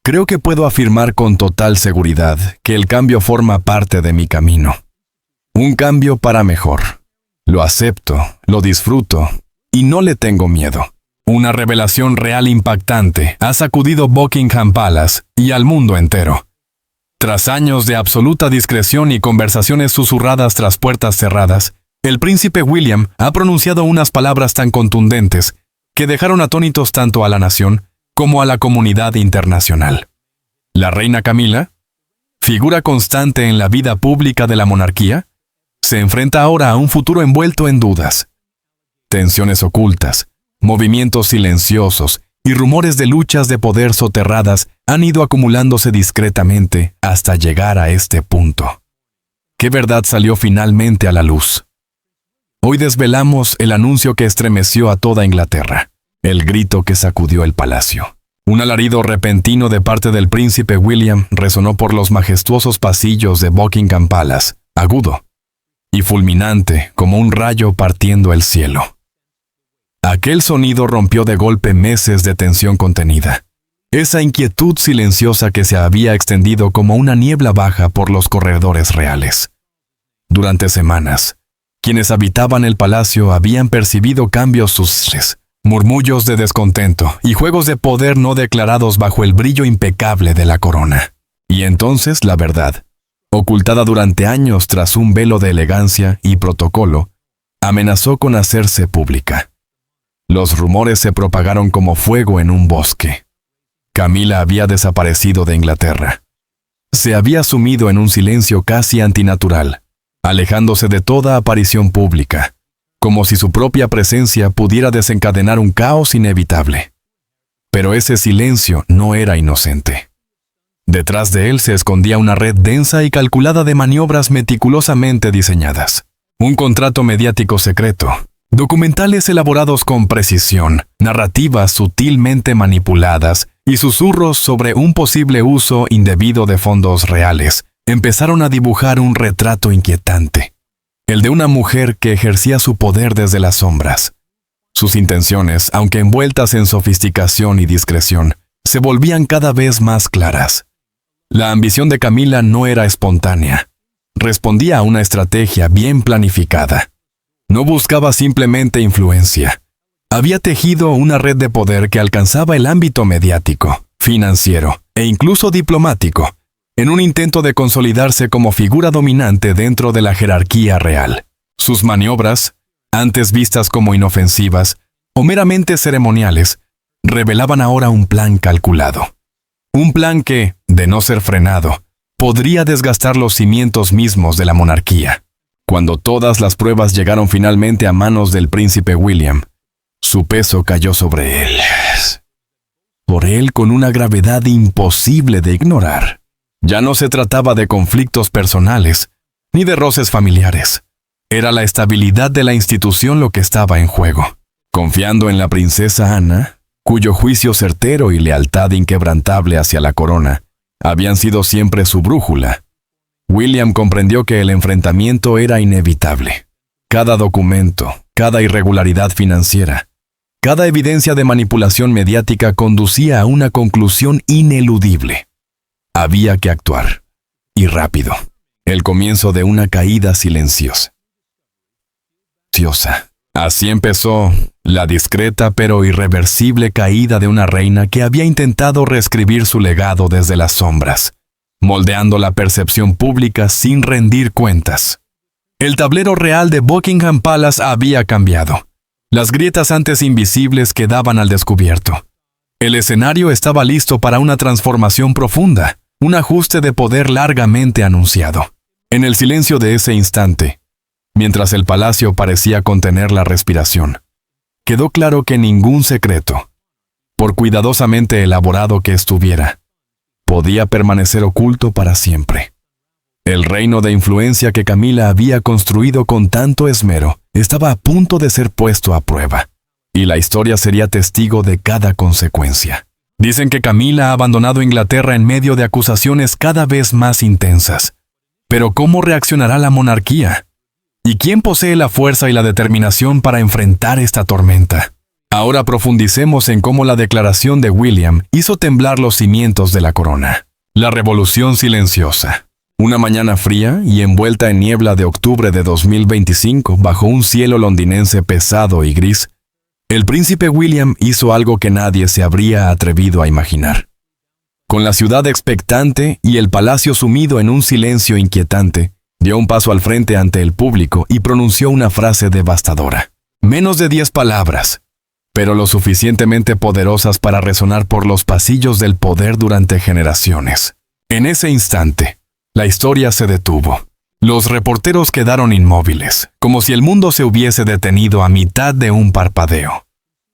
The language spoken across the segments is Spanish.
Creo que puedo afirmar con total seguridad que el cambio forma parte de mi camino. Un cambio para mejor. Lo acepto, lo disfruto y no le tengo miedo. Una revelación real impactante ha sacudido Buckingham Palace y al mundo entero. Tras años de absoluta discreción y conversaciones susurradas tras puertas cerradas, el príncipe William ha pronunciado unas palabras tan contundentes que dejaron atónitos tanto a la nación como a la comunidad internacional. La reina Camila, figura constante en la vida pública de la monarquía, se enfrenta ahora a un futuro envuelto en dudas, tensiones ocultas, movimientos silenciosos y rumores de luchas de poder soterradas han ido acumulándose discretamente hasta llegar a este punto. ¿Qué verdad salió finalmente a la luz? Hoy desvelamos el anuncio que estremeció a toda Inglaterra, el grito que sacudió el palacio. Un alarido repentino de parte del príncipe William resonó por los majestuosos pasillos de Buckingham Palace, agudo y fulminante como un rayo partiendo el cielo. Aquel sonido rompió de golpe meses de tensión contenida, esa inquietud silenciosa que se había extendido como una niebla baja por los corredores reales. Durante semanas, quienes habitaban el palacio habían percibido cambios suciles, murmullos de descontento y juegos de poder no declarados bajo el brillo impecable de la corona. Y entonces la verdad, ocultada durante años tras un velo de elegancia y protocolo, amenazó con hacerse pública. Los rumores se propagaron como fuego en un bosque. Camila había desaparecido de Inglaterra. Se había sumido en un silencio casi antinatural, alejándose de toda aparición pública, como si su propia presencia pudiera desencadenar un caos inevitable. Pero ese silencio no era inocente. Detrás de él se escondía una red densa y calculada de maniobras meticulosamente diseñadas. Un contrato mediático secreto, documentales elaborados con precisión, narrativas sutilmente manipuladas y susurros sobre un posible uso indebido de fondos reales empezaron a dibujar un retrato inquietante, el de una mujer que ejercía su poder desde las sombras. Sus intenciones, aunque envueltas en sofisticación y discreción, se volvían cada vez más claras. La ambición de Camila no era espontánea. Respondía a una estrategia bien planificada. No buscaba simplemente influencia. Había tejido una red de poder que alcanzaba el ámbito mediático, financiero e incluso diplomático, en un intento de consolidarse como figura dominante dentro de la jerarquía real. Sus maniobras, antes vistas como inofensivas o meramente ceremoniales, revelaban ahora un plan calculado. Un plan que, de no ser frenado, podría desgastar los cimientos mismos de la monarquía. Cuando todas las pruebas llegaron finalmente a manos del príncipe William, su peso cayó sobre él. Por él con una gravedad imposible de ignorar. Ya no se trataba de conflictos personales, ni de roces familiares. Era la estabilidad de la institución lo que estaba en juego. Confiando en la princesa Ana, cuyo juicio certero y lealtad inquebrantable hacia la corona habían sido siempre su brújula, William comprendió que el enfrentamiento era inevitable. Cada documento, cada irregularidad financiera, cada evidencia de manipulación mediática conducía a una conclusión ineludible. Había que actuar, y rápido. El comienzo de una caída silenciosa. Así empezó la discreta pero irreversible caída de una reina que había intentado reescribir su legado desde las sombras, moldeando la percepción pública sin rendir cuentas. El tablero real de Buckingham Palace había cambiado. Las grietas antes invisibles quedaban al descubierto. El escenario estaba listo para una transformación profunda, un ajuste de poder largamente anunciado. En el silencio de ese instante, mientras el palacio parecía contener la respiración, quedó claro que ningún secreto, por cuidadosamente elaborado que estuviera, podía permanecer oculto para siempre. El reino de influencia que Camila había construido con tanto esmero estaba a punto de ser puesto a prueba, y la historia sería testigo de cada consecuencia. Dicen que Camila ha abandonado Inglaterra en medio de acusaciones cada vez más intensas. Pero ¿cómo reaccionará la monarquía? ¿Y quién posee la fuerza y la determinación para enfrentar esta tormenta? Ahora profundicemos en cómo la declaración de William hizo temblar los cimientos de la corona. La Revolución Silenciosa. Una mañana fría y envuelta en niebla de octubre de 2025, bajo un cielo londinense pesado y gris, el príncipe William hizo algo que nadie se habría atrevido a imaginar. Con la ciudad expectante y el palacio sumido en un silencio inquietante, dio un paso al frente ante el público y pronunció una frase devastadora. Menos de 10 palabras, pero lo suficientemente poderosas para resonar por los pasillos del poder durante generaciones. En ese instante, la historia se detuvo. Los reporteros quedaron inmóviles, como si el mundo se hubiese detenido a mitad de un parpadeo.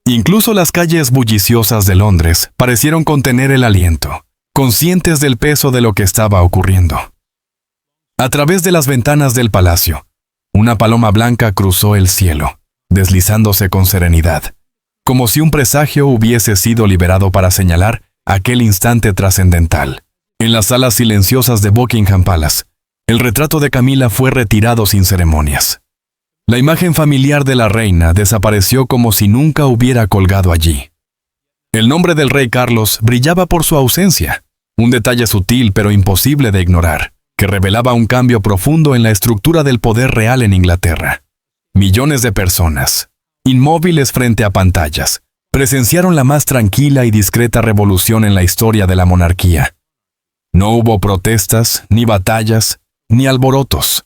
Incluso las calles bulliciosas de Londres parecieron contener el aliento, conscientes del peso de lo que estaba ocurriendo. A través de las ventanas del palacio, una paloma blanca cruzó el cielo, deslizándose con serenidad, como si un presagio hubiese sido liberado para señalar aquel instante trascendental. En las salas silenciosas de Buckingham Palace, el retrato de Camila fue retirado sin ceremonias. La imagen familiar de la reina desapareció como si nunca hubiera colgado allí. El nombre del rey Carlos brillaba por su ausencia, un detalle sutil pero imposible de ignorar, que revelaba un cambio profundo en la estructura del poder real en Inglaterra. Millones de personas, inmóviles frente a pantallas, presenciaron la más tranquila y discreta revolución en la historia de la monarquía. No hubo protestas, ni batallas, ni alborotos.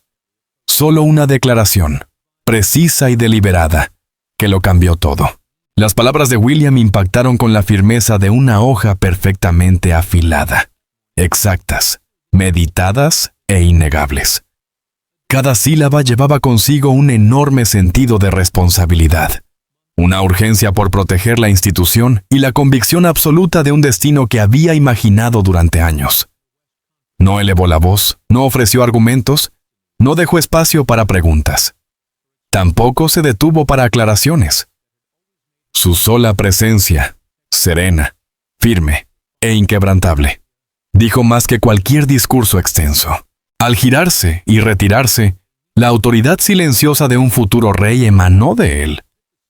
Solo una declaración, precisa y deliberada, que lo cambió todo. Las palabras de William impactaron con la firmeza de una hoja perfectamente afilada, exactas, meditadas e innegables. Cada sílaba llevaba consigo un enorme sentido de responsabilidad, una urgencia por proteger la institución y la convicción absoluta de un destino que había imaginado durante años. No elevó la voz, no ofreció argumentos, no dejó espacio para preguntas. Tampoco se detuvo para aclaraciones. Su sola presencia, serena, firme e inquebrantable, dijo más que cualquier discurso extenso. Al girarse y retirarse, la autoridad silenciosa de un futuro rey emanó de él.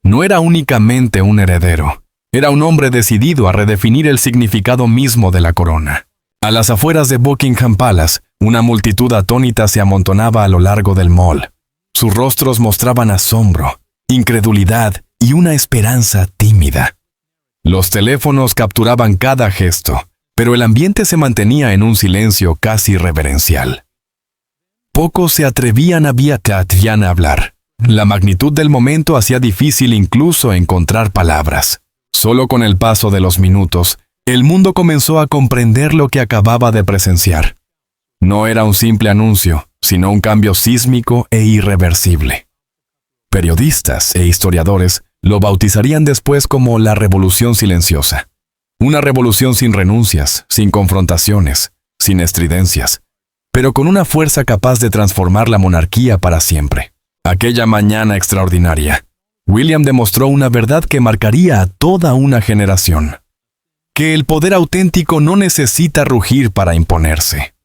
No era únicamente un heredero, era un hombre decidido a redefinir el significado mismo de la corona. A las afueras de Buckingham Palace, una multitud atónita se amontonaba a lo largo del mall. Sus rostros mostraban asombro, incredulidad y una esperanza tímida. Los teléfonos capturaban cada gesto, pero el ambiente se mantenía en un silencio casi reverencial. Pocos se atrevían a hablar. La magnitud del momento hacía difícil incluso encontrar palabras. Solo con el paso de los minutos, el mundo comenzó a comprender lo que acababa de presenciar. No era un simple anuncio, sino un cambio sísmico e irreversible. Periodistas e historiadores lo bautizarían después como la Revolución Silenciosa. Una revolución sin renuncias, sin confrontaciones, sin estridencias, pero con una fuerza capaz de transformar la monarquía para siempre. Aquella mañana extraordinaria, William demostró una verdad que marcaría a toda una generación: que el poder auténtico no necesita rugir para imponerse.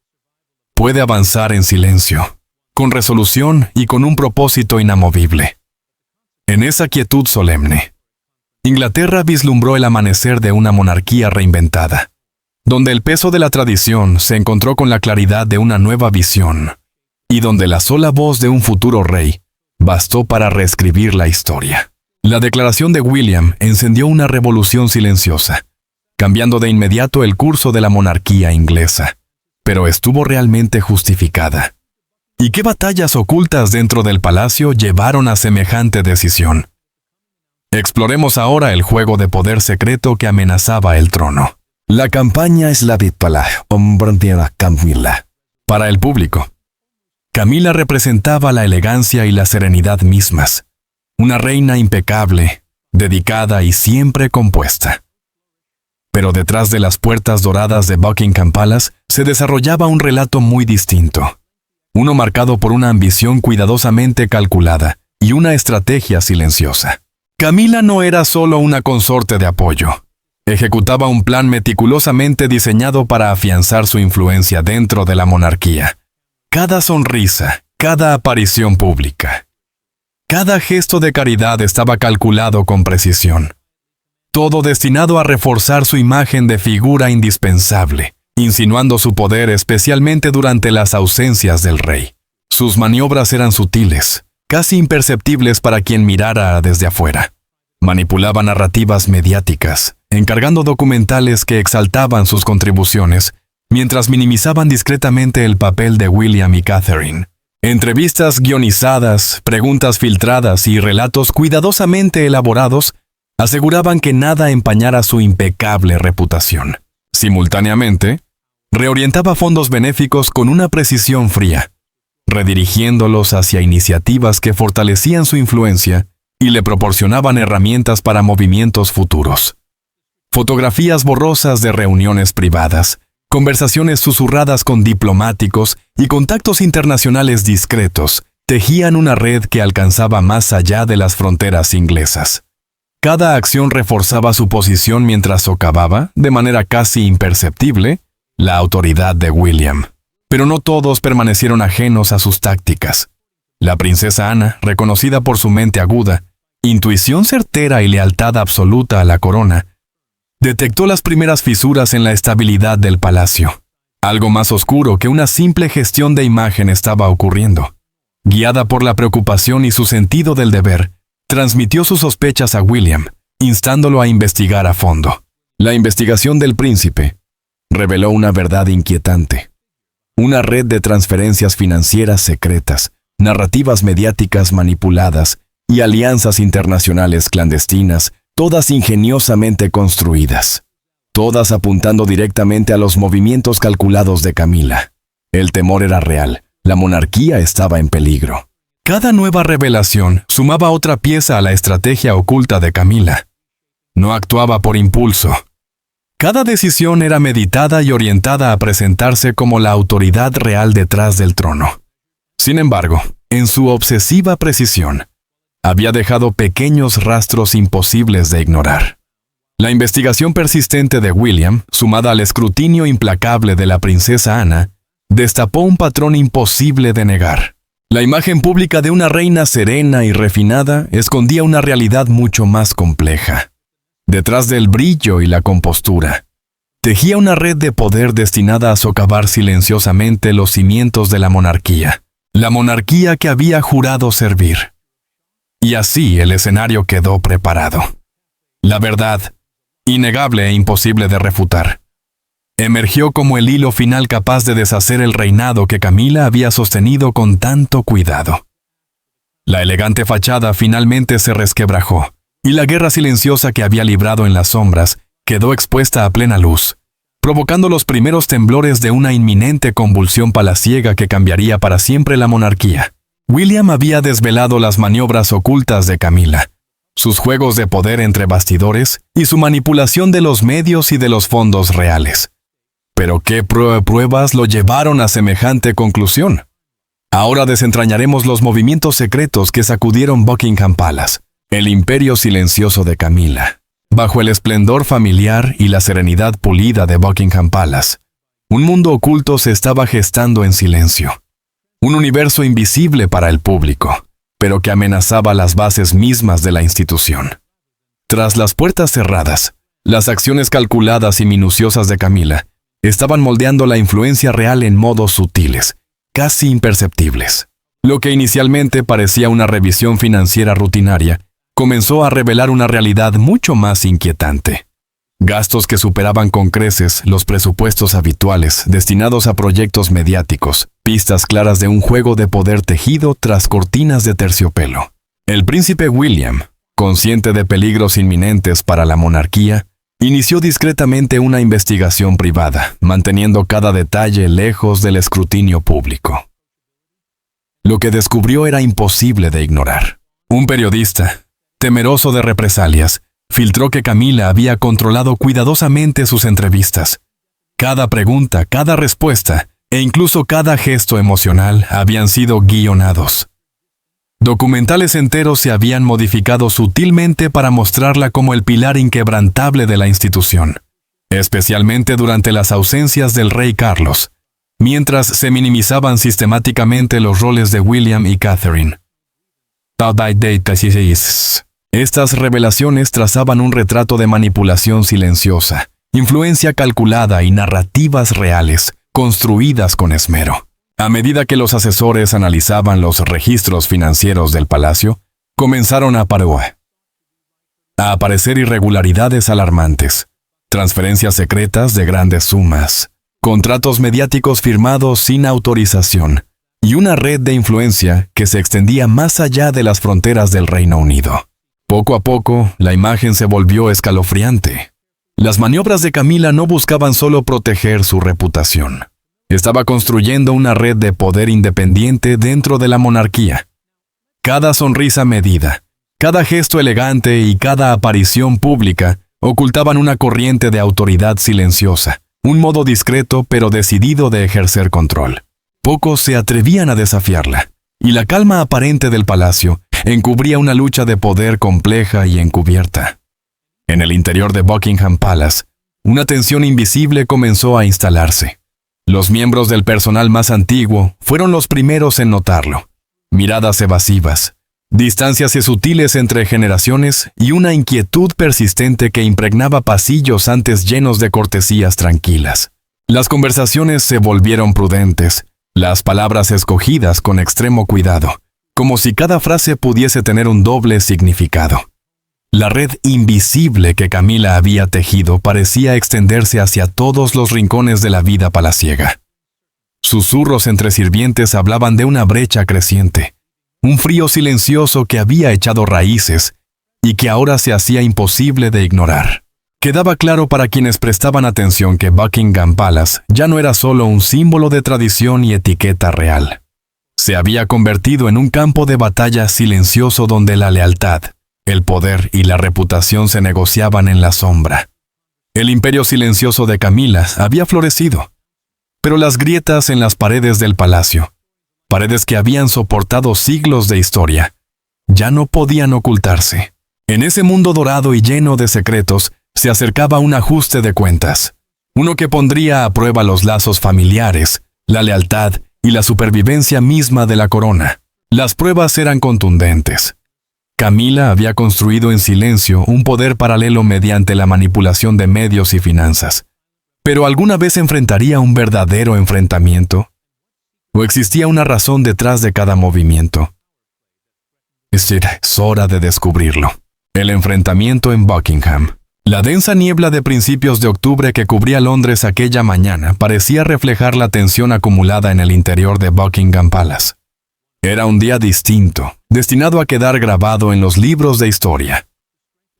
Puede avanzar en silencio, con resolución y con un propósito inamovible. En esa quietud solemne, Inglaterra vislumbró el amanecer de una monarquía reinventada, donde el peso de la tradición se encontró con la claridad de una nueva visión, y donde la sola voz de un futuro rey bastó para reescribir la historia. La declaración de William encendió una revolución silenciosa, cambiando de inmediato el curso de la monarquía inglesa, pero estuvo realmente justificada. ¿Y qué batallas ocultas dentro del palacio llevaron a semejante decisión? Exploremos ahora el juego de poder secreto que amenazaba el trono. La campaña es la víctima, hombre de Camila. Para el público, Camila representaba la elegancia y la serenidad mismas, una reina impecable, dedicada y siempre compuesta. Pero detrás de las puertas doradas de Buckingham Palace se desarrollaba un relato muy distinto, uno marcado por una ambición cuidadosamente calculada y una estrategia silenciosa. Camila no era solo una consorte de apoyo. Ejecutaba un plan meticulosamente diseñado para afianzar su influencia dentro de la monarquía. Cada sonrisa, cada aparición pública, cada gesto de caridad estaba calculado con precisión. todo destinado a reforzar su imagen de figura indispensable, insinuando su poder especialmente durante las ausencias del rey. Sus maniobras eran sutiles, casi imperceptibles para quien mirara desde afuera. Manipulaba narrativas mediáticas, encargando documentales que exaltaban sus contribuciones, mientras minimizaban discretamente el papel de William y Catherine. Entrevistas guionizadas, preguntas filtradas y relatos cuidadosamente elaborados aseguraban que nada empañara su impecable reputación. Simultáneamente, reorientaba fondos benéficos con una precisión fría, redirigiéndolos hacia iniciativas que fortalecían su influencia y le proporcionaban herramientas para movimientos futuros. Fotografías borrosas de reuniones privadas, conversaciones susurradas con diplomáticos y contactos internacionales discretos tejían una red que alcanzaba más allá de las fronteras inglesas. Cada acción reforzaba su posición mientras socavaba, de manera casi imperceptible, la autoridad de William. Pero no todos permanecieron ajenos a sus tácticas. La princesa Ana, reconocida por su mente aguda, intuición certera y lealtad absoluta a la corona, detectó las primeras fisuras en la estabilidad del palacio. Algo más oscuro que una simple gestión de imagen estaba ocurriendo. Guiada por la preocupación y su sentido del deber, transmitió sus sospechas a William, instándolo a investigar a fondo. La investigación del príncipe reveló una verdad inquietante. Una red de transferencias financieras secretas, narrativas mediáticas manipuladas y alianzas internacionales clandestinas, todas ingeniosamente construidas. Todas apuntando directamente a los movimientos calculados de Camila. El temor era real, la monarquía estaba en peligro. Cada nueva revelación sumaba otra pieza a la estrategia oculta de Camila. No actuaba por impulso. Cada decisión era meditada y orientada a presentarse como la autoridad real detrás del trono. Sin embargo, en su obsesiva precisión, había dejado pequeños rastros imposibles de ignorar. La investigación persistente de William, sumada al escrutinio implacable de la princesa Ana, destapó un patrón imposible de negar. La imagen pública de una reina serena y refinada escondía una realidad mucho más compleja. Detrás del brillo y la compostura, tejía una red de poder destinada a socavar silenciosamente los cimientos de la monarquía que había jurado servir. Y así el escenario quedó preparado. La verdad, innegable e imposible de refutar, emergió como el hilo final capaz de deshacer el reinado que Camila había sostenido con tanto cuidado. La elegante fachada finalmente se resquebrajó, y la guerra silenciosa que había librado en las sombras quedó expuesta a plena luz, provocando los primeros temblores de una inminente convulsión palaciega que cambiaría para siempre la monarquía. William había desvelado las maniobras ocultas de Camila, sus juegos de poder entre bastidores y su manipulación de los medios y de los fondos reales. Pero ¿qué pruebas lo llevaron a semejante conclusión? Ahora desentrañaremos los movimientos secretos que sacudieron Buckingham Palace, el imperio silencioso de Camila. Bajo el esplendor familiar y la serenidad pulida de Buckingham Palace, un mundo oculto se estaba gestando en silencio. Un universo invisible para el público, pero que amenazaba las bases mismas de la institución. Tras las puertas cerradas, las acciones calculadas y minuciosas de Camila estaban moldeando la influencia real en modos sutiles, casi imperceptibles. Lo que inicialmente parecía una revisión financiera rutinaria, comenzó a revelar una realidad mucho más inquietante. Gastos que superaban con creces los presupuestos habituales destinados a proyectos mediáticos, pistas claras de un juego de poder tejido tras cortinas de terciopelo. El príncipe William, consciente de peligros inminentes para la monarquía, inició discretamente una investigación privada, manteniendo cada detalle lejos del escrutinio público. Lo que descubrió era imposible de ignorar. Un periodista, temeroso de represalias, filtró que Camila había controlado cuidadosamente sus entrevistas. Cada pregunta, cada respuesta e incluso cada gesto emocional habían sido guionados. Documentales enteros se habían modificado sutilmente para mostrarla como el pilar inquebrantable de la institución, especialmente durante las ausencias del rey Carlos, mientras se minimizaban sistemáticamente los roles de William y Catherine. Estas revelaciones trazaban un retrato de manipulación silenciosa, influencia calculada y narrativas reales, construidas con esmero. A medida que los asesores analizaban los registros financieros del palacio, comenzaron a aparecer irregularidades alarmantes, transferencias secretas de grandes sumas, contratos mediáticos firmados sin autorización y una red de influencia que se extendía más allá de las fronteras del Reino Unido. Poco a poco, la imagen se volvió escalofriante. Las maniobras de Camila no buscaban solo proteger su reputación. Estaba construyendo una red de poder independiente dentro de la monarquía. Cada sonrisa medida, cada gesto elegante y cada aparición pública ocultaban una corriente de autoridad silenciosa, un modo discreto pero decidido de ejercer control. Pocos se atrevían a desafiarla, y la calma aparente del palacio encubría una lucha de poder compleja y encubierta. En el interior de Buckingham Palace, una tensión invisible comenzó a instalarse. Los miembros del personal más antiguo fueron los primeros en notarlo. Miradas evasivas, distancias sutiles entre generaciones y una inquietud persistente que impregnaba pasillos antes llenos de cortesías tranquilas. Las conversaciones se volvieron prudentes, las palabras escogidas con extremo cuidado, como si cada frase pudiese tener un doble significado. La red invisible que Camila había tejido parecía extenderse hacia todos los rincones de la vida palaciega. Susurros entre sirvientes hablaban de una brecha creciente, un frío silencioso que había echado raíces y que ahora se hacía imposible de ignorar. Quedaba claro para quienes prestaban atención que Buckingham Palace ya no era solo un símbolo de tradición y etiqueta real. Se había convertido en un campo de batalla silencioso donde la lealtad, el poder y la reputación se negociaban en la sombra. El imperio silencioso de Camila había florecido, pero las grietas en las paredes del palacio, paredes que habían soportado siglos de historia, ya no podían ocultarse. En ese mundo dorado y lleno de secretos se acercaba un ajuste de cuentas, uno que pondría a prueba los lazos familiares, la lealtad y la supervivencia misma de la corona. Las pruebas eran contundentes. Camila había construido en silencio un poder paralelo mediante la manipulación de medios y finanzas. ¿Pero alguna vez enfrentaría un verdadero enfrentamiento? ¿O existía una razón detrás de cada movimiento? Es hora de descubrirlo. El enfrentamiento en Buckingham. La densa niebla de principios de octubre que cubría Londres aquella mañana parecía reflejar la tensión acumulada en el interior de Buckingham Palace. Era un día distinto, destinado a quedar grabado en los libros de historia.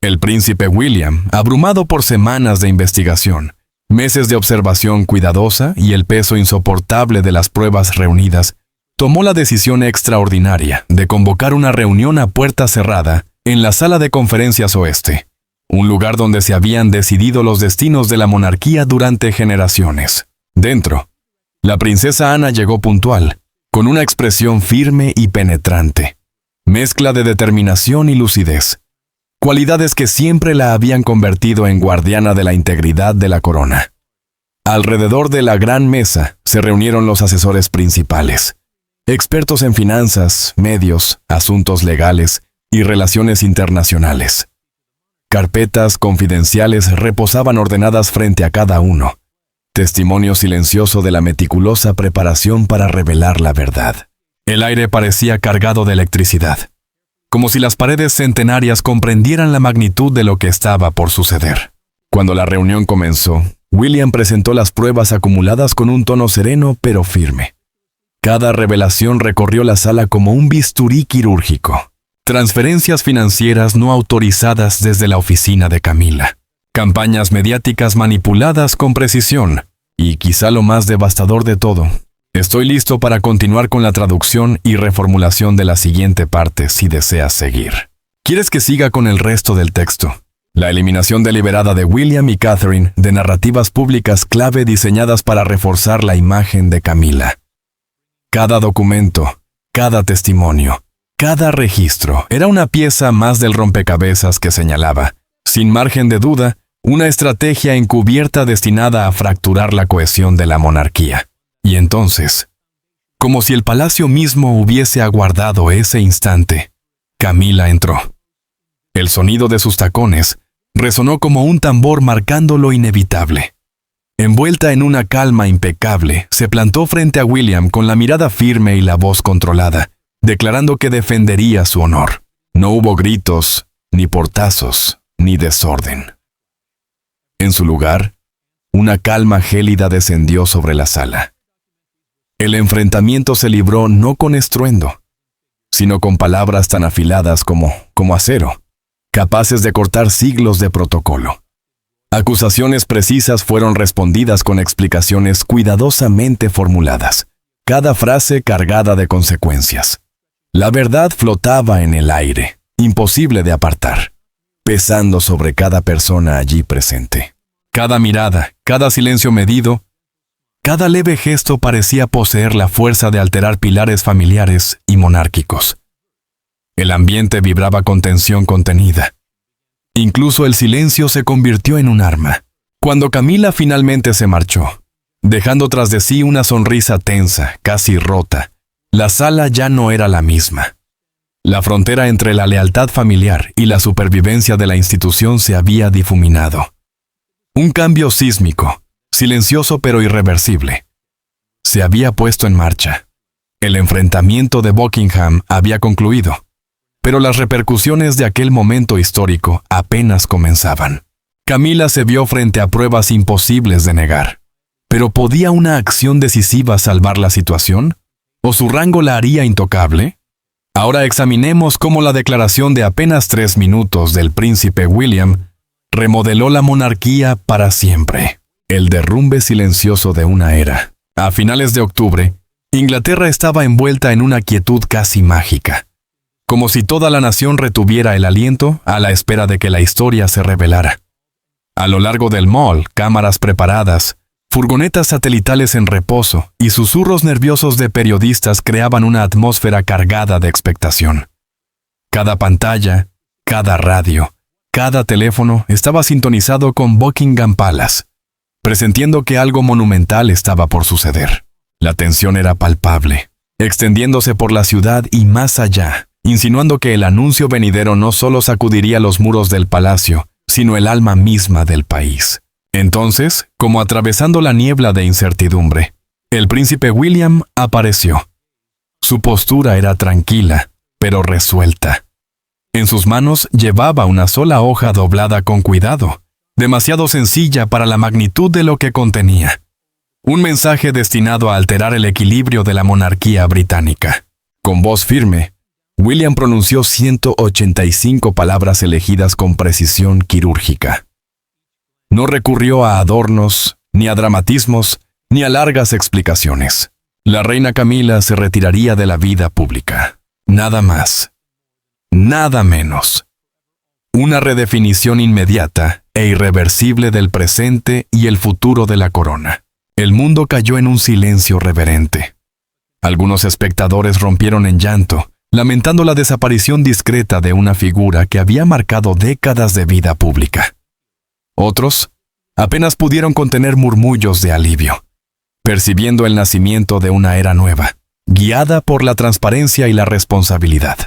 El príncipe William, abrumado por semanas de investigación, meses de observación cuidadosa y el peso insoportable de las pruebas reunidas, tomó la decisión extraordinaria de convocar una reunión a puerta cerrada en la sala de conferencias oeste, un lugar donde se habían decidido los destinos de la monarquía durante generaciones. Dentro, la princesa Ana llegó puntual, con una expresión firme y penetrante, mezcla de determinación y lucidez, cualidades que siempre la habían convertido en guardiana de la integridad de la corona. Alrededor de la gran mesa se reunieron los asesores principales, expertos en finanzas, medios, asuntos legales y relaciones internacionales. Carpetas confidenciales reposaban ordenadas frente a cada uno, testimonio silencioso de la meticulosa preparación para revelar la verdad. El aire parecía cargado de electricidad, como si las paredes centenarias comprendieran la magnitud de lo que estaba por suceder. Cuando la reunión comenzó, William presentó las pruebas acumuladas con un tono sereno pero firme. Cada revelación recorrió la sala como un bisturí quirúrgico. Transferencias financieras no autorizadas desde la oficina de Camila. Campañas mediáticas manipuladas con precisión. Y quizá lo más devastador de todo, estoy listo para continuar con la traducción y reformulación de la siguiente parte si deseas seguir. ¿Quieres que siga con el resto del texto? La eliminación deliberada de William y Catherine de narrativas públicas clave diseñadas para reforzar la imagen de Camila. Cada documento, cada testimonio, cada registro era una pieza más del rompecabezas que señalaba, sin margen de duda, una estrategia encubierta destinada a fracturar la cohesión de la monarquía. Y entonces, como si el palacio mismo hubiese aguardado ese instante, Camila entró. El sonido de sus tacones resonó como un tambor marcando lo inevitable. Envuelta en una calma impecable, se plantó frente a William con la mirada firme y la voz controlada, declarando que defendería su honor. No hubo gritos, ni portazos, ni desorden. En su lugar, una calma gélida descendió sobre la sala. El enfrentamiento se libró no con estruendo, sino con palabras tan afiladas como acero, capaces de cortar siglos de protocolo. Acusaciones precisas fueron respondidas con explicaciones cuidadosamente formuladas, cada frase cargada de consecuencias. La verdad flotaba en el aire, imposible de apartar, pesando sobre cada persona allí presente. Cada mirada, cada silencio medido, cada leve gesto parecía poseer la fuerza de alterar pilares familiares y monárquicos. El ambiente vibraba con tensión contenida. Incluso el silencio se convirtió en un arma. Cuando Camila finalmente se marchó, dejando tras de sí una sonrisa tensa, casi rota, la sala ya no era la misma. La frontera entre la lealtad familiar y la supervivencia de la institución se había difuminado. Un cambio sísmico, silencioso pero irreversible, se había puesto en marcha. El enfrentamiento de Buckingham había concluido, pero las repercusiones de aquel momento histórico apenas comenzaban. Camila se vio frente a pruebas imposibles de negar. ¿Pero podía una acción decisiva salvar la situación? ¿O su rango la haría intocable? Ahora examinemos cómo la declaración de apenas 3 minutos del príncipe William remodeló la monarquía para siempre. El derrumbe silencioso de una era. A finales de octubre, Inglaterra estaba envuelta en una quietud casi mágica, como si toda la nación retuviera el aliento a la espera de que la historia se revelara. A lo largo del Mall, cámaras preparadas, furgonetas satelitales en reposo y susurros nerviosos de periodistas creaban una atmósfera cargada de expectación. Cada pantalla, cada radio, cada teléfono estaba sintonizado con Buckingham Palace, presintiendo que algo monumental estaba por suceder. La tensión era palpable, extendiéndose por la ciudad y más allá, insinuando que el anuncio venidero no solo sacudiría los muros del palacio, sino el alma misma del país. Entonces, como atravesando la niebla de incertidumbre, el príncipe William apareció. Su postura era tranquila, pero resuelta. En sus manos llevaba una sola hoja doblada con cuidado, demasiado sencilla para la magnitud de lo que contenía. Un mensaje destinado a alterar el equilibrio de la monarquía británica. Con voz firme, William pronunció 185 palabras elegidas con precisión quirúrgica. No recurrió a adornos, ni a dramatismos, ni a largas explicaciones. La reina Camila se retiraría de la vida pública. Nada más. Nada menos. Una redefinición inmediata e irreversible del presente y el futuro de la corona. El mundo cayó en un silencio reverente. Algunos espectadores rompieron en llanto, lamentando la desaparición discreta de una figura que había marcado décadas de vida pública. Otros apenas pudieron contener murmullos de alivio, percibiendo el nacimiento de una era nueva, guiada por la transparencia y la responsabilidad.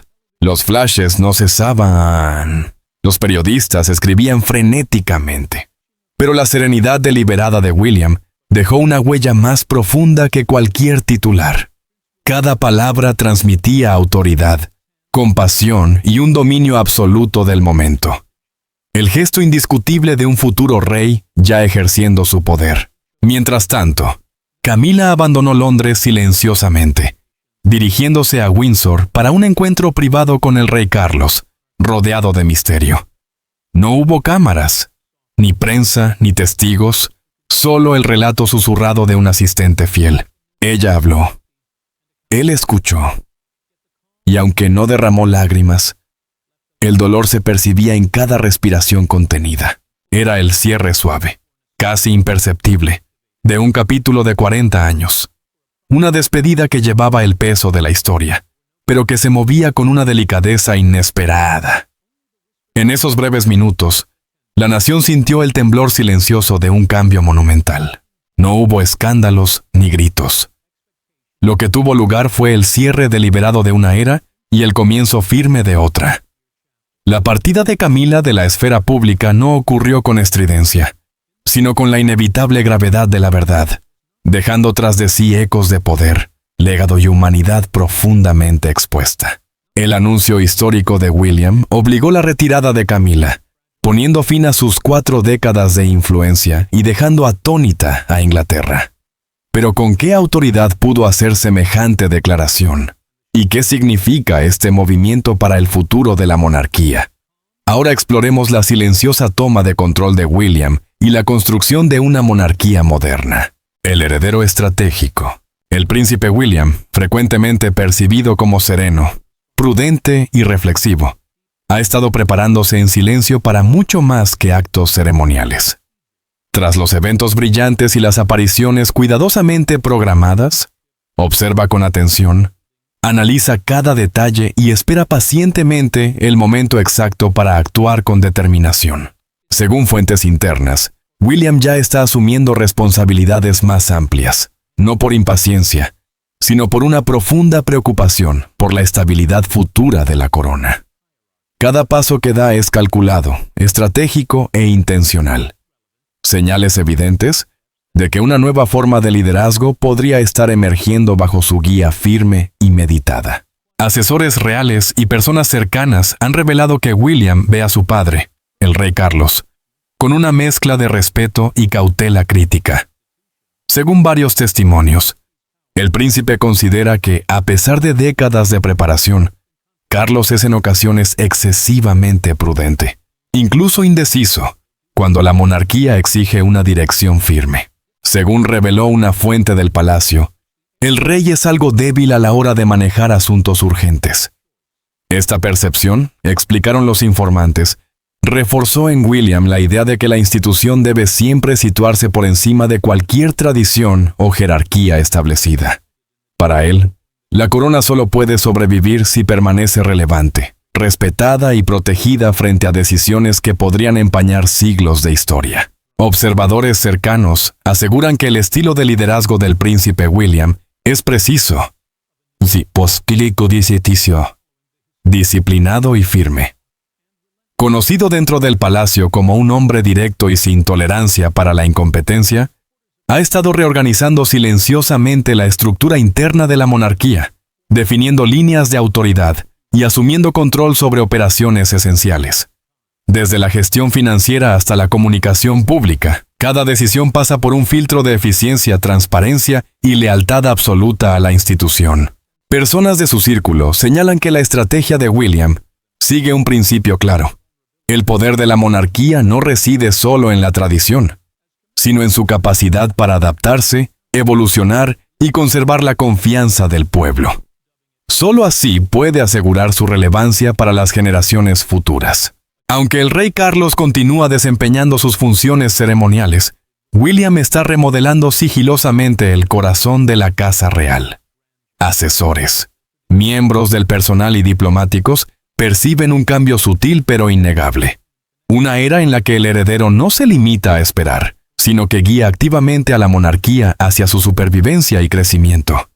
Los flashes no cesaban. Los periodistas escribían frenéticamente. Pero la serenidad deliberada de William dejó una huella más profunda que cualquier titular. Cada palabra transmitía autoridad, compasión y un dominio absoluto del momento. El gesto indiscutible de un futuro rey ya ejerciendo su poder. Mientras tanto, Camila abandonó Londres silenciosamente, dirigiéndose a Windsor para un encuentro privado con el rey Carlos, rodeado de misterio. No hubo cámaras, ni prensa, ni testigos, solo el relato susurrado de un asistente fiel. Ella habló. Él escuchó. Y aunque no derramó lágrimas, el dolor se percibía en cada respiración contenida. Era el cierre suave, casi imperceptible, de un capítulo de 40 años. Una despedida que llevaba el peso de la historia, pero que se movía con una delicadeza inesperada. En esos breves minutos, la nación sintió el temblor silencioso de un cambio monumental. No hubo escándalos ni gritos. Lo que tuvo lugar fue el cierre deliberado de una era y el comienzo firme de otra. La partida de Camila de la esfera pública no ocurrió con estridencia, sino con la inevitable gravedad de la verdad, dejando tras de sí ecos de poder, legado y humanidad profundamente expuesta. El anuncio histórico de William obligó la retirada de Camila, poniendo fin a sus 4 décadas de influencia y dejando atónita a Inglaterra. Pero ¿con qué autoridad pudo hacer semejante declaración? ¿Y qué significa este movimiento para el futuro de la monarquía? Ahora exploremos la silenciosa toma de control de William y la construcción de una monarquía moderna. El heredero estratégico. El príncipe William, frecuentemente percibido como sereno, prudente y reflexivo, ha estado preparándose en silencio para mucho más que actos ceremoniales. Tras los eventos brillantes y las apariciones cuidadosamente programadas, observa con atención, analiza cada detalle y espera pacientemente el momento exacto para actuar con determinación. Según fuentes internas, William ya está asumiendo responsabilidades más amplias, no por impaciencia, sino por una profunda preocupación por la estabilidad futura de la corona. Cada paso que da es calculado, estratégico e intencional. Señales evidentes de que una nueva forma de liderazgo podría estar emergiendo bajo su guía firme y meditada. Asesores reales y personas cercanas han revelado que William ve a su padre, el rey Carlos, con una mezcla de respeto y cautela crítica. Según varios testimonios, el príncipe considera que, a pesar de décadas de preparación, Carlos es en ocasiones excesivamente prudente, incluso indeciso, cuando la monarquía exige una dirección firme. Según reveló una fuente del palacio, el rey es algo débil a la hora de manejar asuntos urgentes. Esta percepción, explicaron los informantes, reforzó en William la idea de que la institución debe siempre situarse por encima de cualquier tradición o jerarquía establecida. Para él, la corona solo puede sobrevivir si permanece relevante, respetada y protegida frente a decisiones que podrían empañar siglos de historia. Observadores cercanos aseguran que el estilo de liderazgo del príncipe William es preciso, disciplinado y firme. Conocido dentro del palacio como un hombre directo y sin tolerancia para la incompetencia, ha estado reorganizando silenciosamente la estructura interna de la monarquía, definiendo líneas de autoridad y asumiendo control sobre operaciones esenciales. Desde la gestión financiera hasta la comunicación pública, cada decisión pasa por un filtro de eficiencia, transparencia y lealtad absoluta a la institución. Personas de su círculo señalan que la estrategia de William sigue un principio claro. El poder de la monarquía no reside solo en la tradición, sino en su capacidad para adaptarse, evolucionar y conservar la confianza del pueblo. Solo así puede asegurar su relevancia para las generaciones futuras. Aunque el rey Carlos continúa desempeñando sus funciones ceremoniales, William está remodelando sigilosamente el corazón de la casa real. Asesores, miembros del personal y diplomáticos perciben un cambio sutil pero innegable. Una era en la que el heredero no se limita a esperar, sino que guía activamente a la monarquía hacia su supervivencia y crecimiento.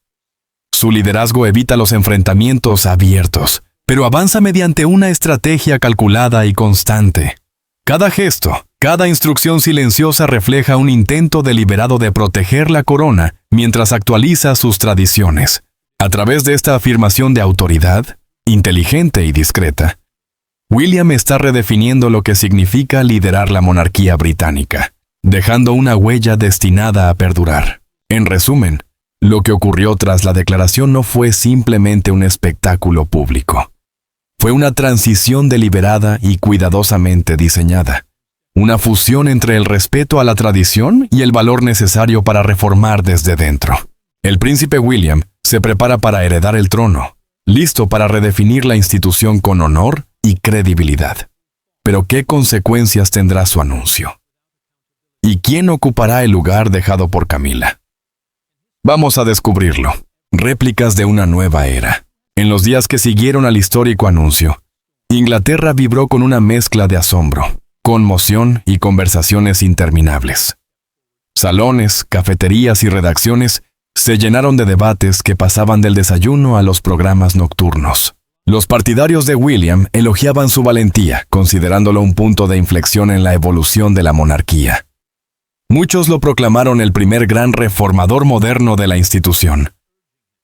Su liderazgo evita los enfrentamientos abiertos, pero avanza mediante una estrategia calculada y constante. Cada gesto, cada instrucción silenciosa refleja un intento deliberado de proteger la corona mientras actualiza sus tradiciones. A través de esta afirmación de autoridad, inteligente y discreta, William está redefiniendo lo que significa liderar la monarquía británica, dejando una huella destinada a perdurar. En resumen, lo que ocurrió tras la declaración no fue simplemente un espectáculo público. Fue una transición deliberada y cuidadosamente diseñada. Una fusión entre el respeto a la tradición y el valor necesario para reformar desde dentro. El príncipe William se prepara para heredar el trono, listo para redefinir la institución con honor y credibilidad. Pero ¿qué consecuencias tendrá su anuncio? ¿Y quién ocupará el lugar dejado por Camila? Vamos a descubrirlo. Réplicas de una nueva era. En los días que siguieron al histórico anuncio, Inglaterra vibró con una mezcla de asombro, conmoción y conversaciones interminables. Salones, cafeterías y redacciones se llenaron de debates que pasaban del desayuno a los programas nocturnos. Los partidarios de William elogiaban su valentía, considerándolo un punto de inflexión en la evolución de la monarquía. Muchos lo proclamaron el primer gran reformador moderno de la institución.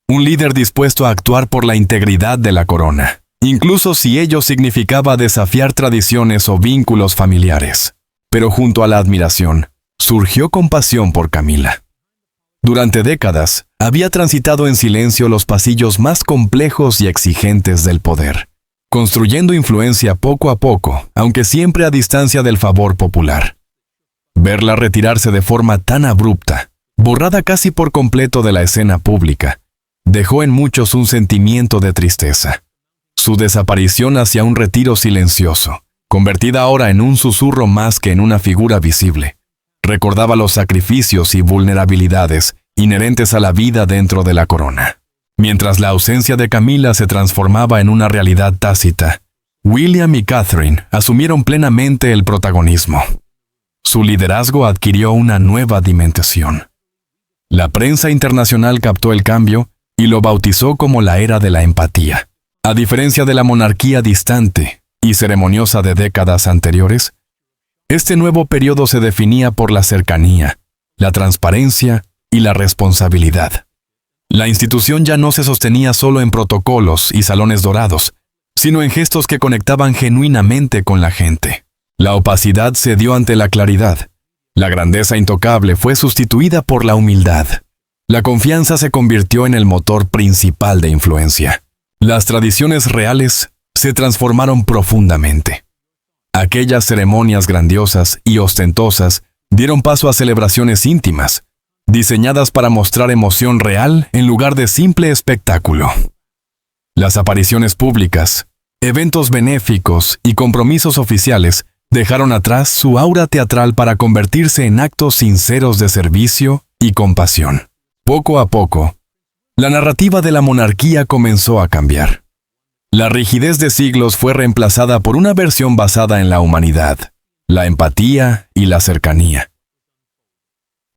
Un líder dispuesto a actuar por la integridad de la corona, incluso si ello significaba desafiar tradiciones o vínculos familiares. Pero junto a la admiración, surgió compasión por Camila. Durante décadas, había transitado en silencio los pasillos más complejos y exigentes del poder, construyendo influencia poco a poco, aunque siempre a distancia del favor popular. Verla retirarse de forma tan abrupta, borrada casi por completo de la escena pública, dejó en muchos un sentimiento de tristeza. Su desaparición hacia un retiro silencioso, convertida ahora en un susurro más que en una figura visible, recordaba los sacrificios y vulnerabilidades inherentes a la vida dentro de la corona. Mientras la ausencia de Camila se transformaba en una realidad tácita, William y Catherine asumieron plenamente el protagonismo. Su liderazgo adquirió una nueva dimensión. La prensa internacional captó el cambio y lo bautizó como la era de la empatía. A diferencia de la monarquía distante y ceremoniosa de décadas anteriores, este nuevo periodo se definía por la cercanía, la transparencia y la responsabilidad. La institución ya no se sostenía solo en protocolos y salones dorados, sino en gestos que conectaban genuinamente con la gente. La opacidad cedió ante la claridad. La grandeza intocable fue sustituida por la humildad. La confianza se convirtió en el motor principal de influencia. Las tradiciones reales se transformaron profundamente. Aquellas ceremonias grandiosas y ostentosas dieron paso a celebraciones íntimas, diseñadas para mostrar emoción real en lugar de simple espectáculo. Las apariciones públicas, eventos benéficos y compromisos oficiales dejaron atrás su aura teatral para convertirse en actos sinceros de servicio y compasión. Poco a poco, la narrativa de la monarquía comenzó a cambiar. La rigidez de siglos fue reemplazada por una versión basada en la humanidad, la empatía y la cercanía.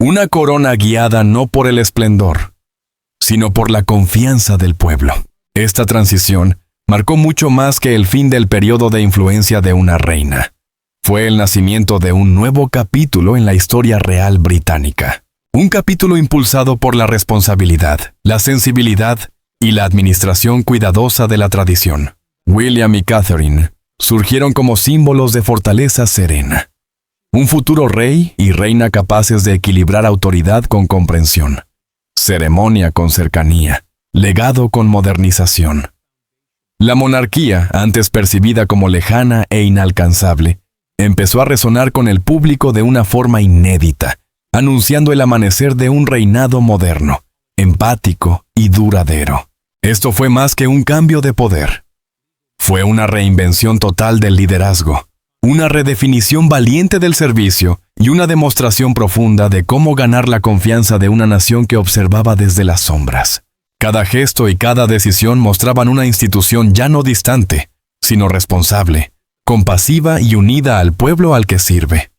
Una corona guiada no por el esplendor, sino por la confianza del pueblo. Esta transición marcó mucho más que el fin del periodo de influencia de una reina. Fue el nacimiento de un nuevo capítulo en la historia real británica. Un capítulo impulsado por la responsabilidad, la sensibilidad y la administración cuidadosa de la tradición. William y Catherine surgieron como símbolos de fortaleza serena. Un futuro rey y reina capaces de equilibrar autoridad con comprensión, ceremonia con cercanía, legado con modernización. La monarquía, antes percibida como lejana e inalcanzable, empezó a resonar con el público de una forma inédita, anunciando el amanecer de un reinado moderno, empático y duradero. Esto fue más que un cambio de poder. Fue una reinvención total del liderazgo, una redefinición valiente del servicio y una demostración profunda de cómo ganar la confianza de una nación que observaba desde las sombras. Cada gesto y cada decisión mostraban una institución ya no distante, sino responsable, compasiva y unida al pueblo al que sirve.